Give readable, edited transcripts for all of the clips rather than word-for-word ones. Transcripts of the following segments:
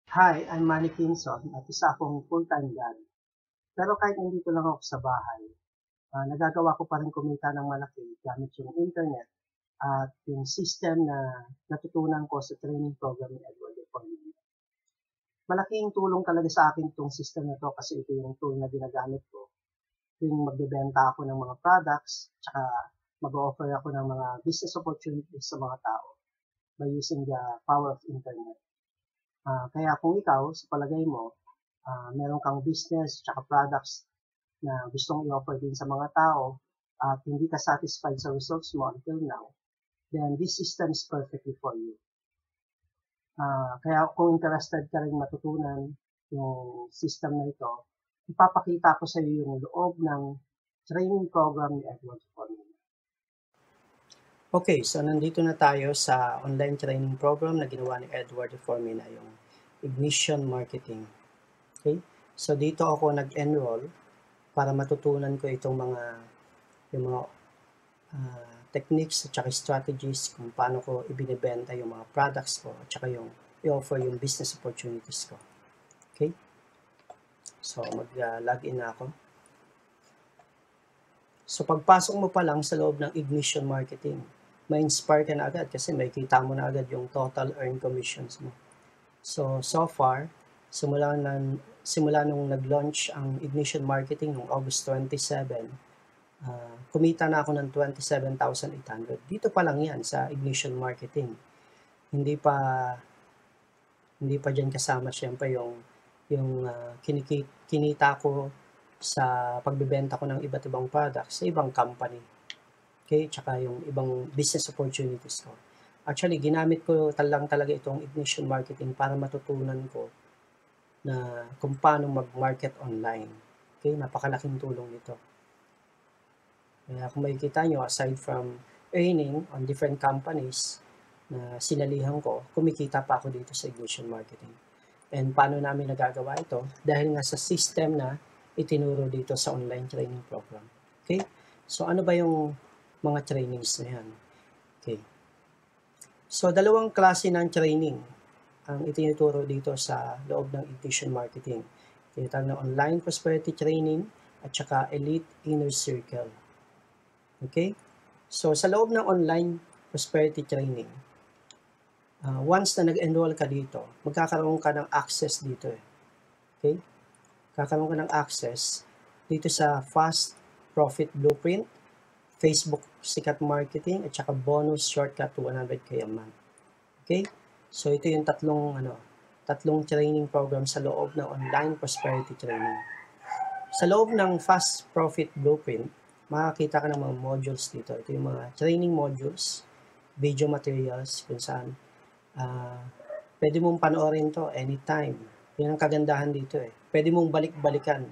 Hi, I'm Manny Kinson at isa akong full-time dad. Pero kahit nandito lang ako sa bahay, nagagawa ko pa rin kumita ng malaki gamit yung internet at yung system na natutunan ko sa training program ni Edward de Forlina. Malaking tulong talaga sa akin itong system na to kasi ito yung tool na ginagamit ko tuwing magbebenta ako ng mga products tsaka mag-offer ako ng mga business opportunities sa mga tao by using the power of internet. Kaya kung ikaw, sa palagay mo, meron kang business tsaka products na gustong i-offer din sa mga tao at hindi ka satisfied sa results mo until now, then this system is perfectly for you. Kaya kung interested ka rin matutunan yung system na ito, ipapakita ko sa iyo yung loob ng training program ni Edward Formula. Okay, so nandito na tayo sa online training program na ginawa ni Edward Formina, yung Ignition Marketing. Okay? So dito ako nag-enroll para matutunan ko itong yung mga techniques at saka strategies kung paano ko ibinebenta yung mga products ko at saka yung i-offer yung business opportunities ko. Okay? So mag-login na ako. So pagpasok mo pa lang sa loob ng Ignition Marketing, ma-inspire ka na agad kasi may kita mo na agad yung total earned commissions mo. So far, simula nung nag-launch ang Ignition Marketing noong August 27, kumita na ako ng 27,800. Dito pa lang yan sa Ignition Marketing. Hindi pa diyan kasama syempre yung kinita ko sa pagbebenta ko ng iba't ibang products sa ibang company. Okay? Tsaka yung ibang business opportunities ko. Actually, ginamit ko talaga itong Ignition Marketing para matutunan ko na kung paano mag-market online. Okay? Napakalaking tulong nito. Kaya kung makikita nyo, aside from earning on different companies na sinalihan ko, kumikita pa ako dito sa Ignition Marketing. And paano namin nagagawa ito? Dahil nga sa system na itinuro dito sa online training program. Okay? So ano ba yung mga trainings na yan? Okay. So dalawang klase ng training ang itinuturo dito sa loob ng Ignition Marketing. Tinatawag na online prosperity training at saka elite inner circle. Okay? So sa loob ng online prosperity training, once na nag-enroll ka dito, magkakaroon ka ng access dito eh. Okay? Kakaroon ka ng access dito sa Fast Profit Blueprint, Facebook Sikat Marketing, at saka bonus shortcut to 100k a month. Okay? So ito yung tatlong training program sa loob ng online prosperity training. Sa loob ng Fast Profit Blueprint, makakita ka ng mga modules dito. Ito yung mga training modules, video materials, kung saan pwede mong panoorin to anytime. Yan ang kagandahan dito eh. Pwede mong balik-balikan.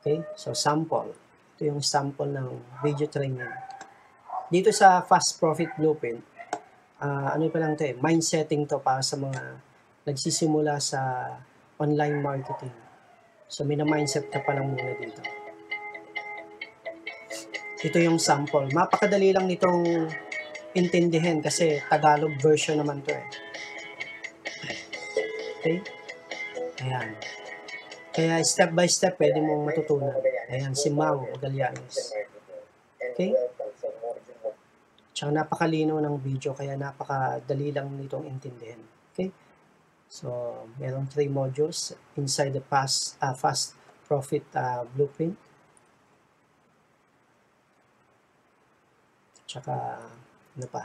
Okay? So sample. Ito yung sample ng video training. Dito sa Fast Profit Blueprint, ano pa lang to eh, mindsetting to para sa mga nagsisimula sa online marketing. So may na-mindset ka pa lang muna dito. Ito yung sample. Mapakadali lang nitong intindihin kasi Tagalog version naman to eh. Okay? Ayan. Kaya step by step pwede mong matutunan. Ayan, si Mau Magallanes. Okay? Tsaka napakalinaw ng video kaya napakadali lang nitong intindihin. Okay? So, merong 3 modules inside the Fast Profit Blueprint. Tsaka, ano pa?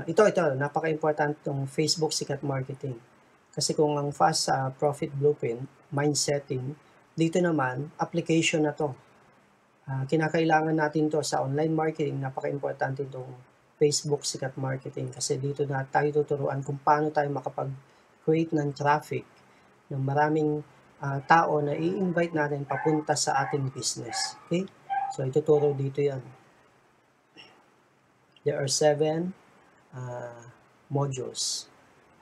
Ito, napaka-important itong Facebook Sikat Marketing. Kasi kung ang Fast Profit Blueprint, mindsetting, dito naman, application na to. Kinakailangan natin to sa online marketing, napaka-importante itong Facebook Sikat Marketing kasi dito na tayo tuturuan kung paano tayo makapag-create ng traffic ng maraming tao na i-invite natin papunta sa ating business. Okay? So, ituturo dito yan. There are 7 modules.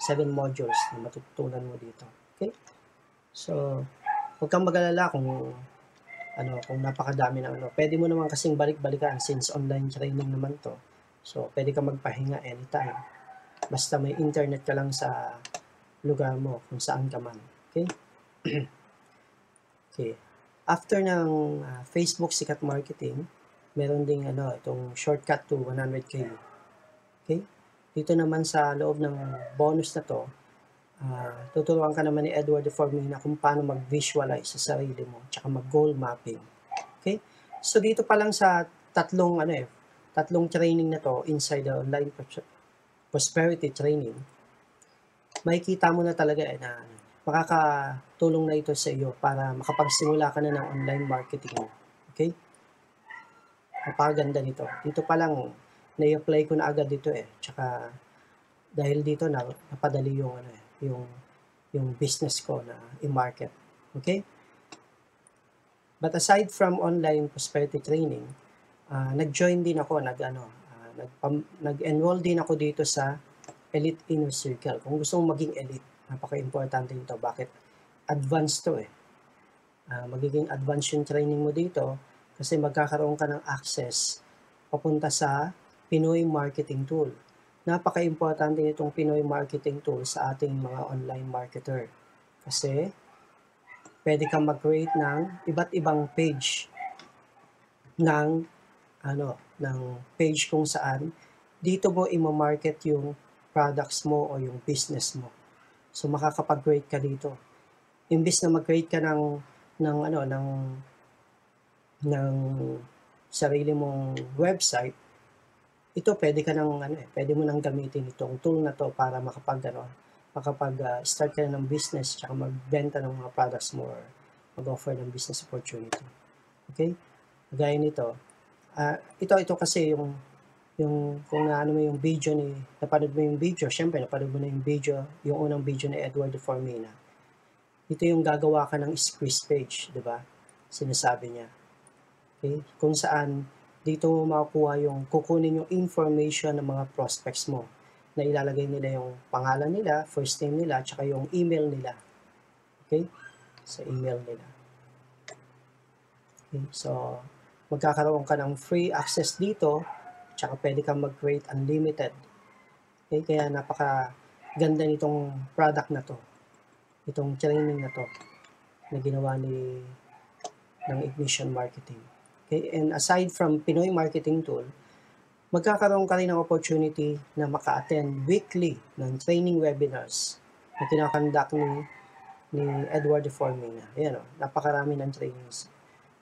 7 modules na matutunan mo dito. Okay? So, huwag kang mag-alala kung napakadami na Pwede mo naman kasing balik-balikan since online training naman to. So, pwede ka magpahinga anytime. Basta may internet ka lang sa lugar mo kung saan ka man. Okay? Okay. After ng Facebook sikat marketing, meron ding itong shortcut to 100K. Okay? Dito naman sa loob ng bonus na to, tuturuan ka naman ni Edward De Formina kung paano mag-visualize sa sarili mo, tsaka mag-goal mapping. Okay? So dito pa lang sa tatlong training na to inside the online prosperity training, makikita mo na talaga na makakatulong na ito sa iyo para makapagsimula ka na ng online marketing mo. Okay? Napakaganda nito. Dito pa lang, na-apply ko na agad dito Tsaka, dahil dito napadali yung business ko na i-market. Okay? But aside from online prosperity training, nag-join din ako, nag-enroll din ako dito sa Elite Inner Circle. Kung gusto mong maging elite, napaka-importante nito. Bakit? Advanced to magiging advanced yung training mo dito kasi magkakaroon ka ng access papunta sa Pinoy Marketing Tool. Napaka-importante nitong Pinoy Marketing Tool sa ating mga online marketer. Kasi pwede kang mag-create ng iba't ibang page ng page kung saan dito mo i-market yung products mo o yung business mo. So makakapag-create ka dito. Imbis na mag-create ka ng sarili mong website, ito pwede mo nang gamitin itong tool na to para start ka na ng business tsaka magbenta ng mga products mo or mag-offer ng business opportunity. Okay? Gaya nito. Ito kasi yung kung mo yung video napanood mo yung video, syempre napanood mo na yung video, yung unang video ni Edward De Formina. Ito yung gagawa ka ng squeeze page, di ba? Sinasabi niya. Okay? Kung saan dito mo makukuha kukunin yung information ng mga prospects mo na ilalagay nila yung pangalan nila, first name nila, tsaka yung email nila. Okay? Sa email nila. Okay? So, magkakaroon ka ng free access dito, tsaka pwede kang mag-create unlimited. Okay? Kaya napaka-ganda nitong product na to. Itong training na to na ginawa ng Ignition Marketing. Okay? And aside from Pinoy Marketing Tool, magkakaroon ka rin ng opportunity na maka-attend weekly ng training webinars na kinakandak ni Edward De Formina. Ayan napakarami ng trainings.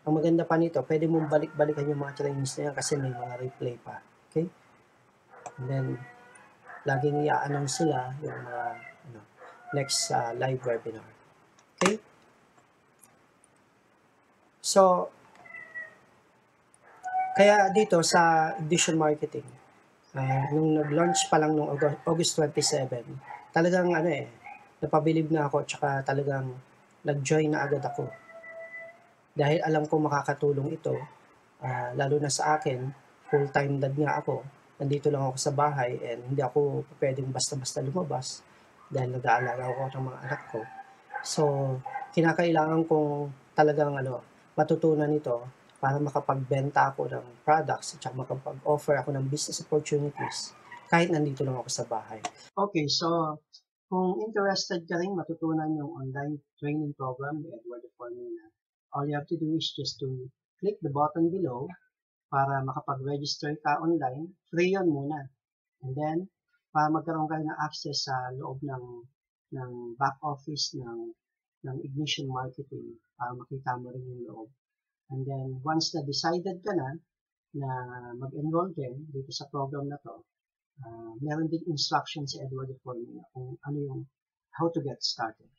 Ang maganda pa nito, pwede mong balik-balikan yung mga trainings na yan kasi may mga replay pa. Okay? And then, laging i-announce sila yung mga next live webinar. Okay? So, kaya dito sa Ignition Marketing, nung nag-launch pa lang nung August 27, talagang napabilib na ako tsaka talagang nag-join na agad ako. Dahil alam ko makakatulong ito, lalo na sa akin, full-time dad nga ako, nandito lang ako sa bahay and hindi ako pwedeng basta-basta lumabas dahil nag-aalaga ako ng mga anak ko. So, kinakailangan kong talagang matutunan ito para makapagbenta ako ng products at makapag-offer ako ng business opportunities kahit nandito lang ako sa bahay. Okay, so kung interested ka rin matutunan yung online training program ni Edward De Formina, all you have to do is just to click the button below para makapag-register ka online. Free yun muna. And then, para magkaroon kayo ng access sa loob ng back office ng Ignition Marketing para makita mo rin yung loob. And then, once na decided ka na mag-enroll din dito sa program na to, meron din instructions si Edward De Formina kung ano yung how to get started.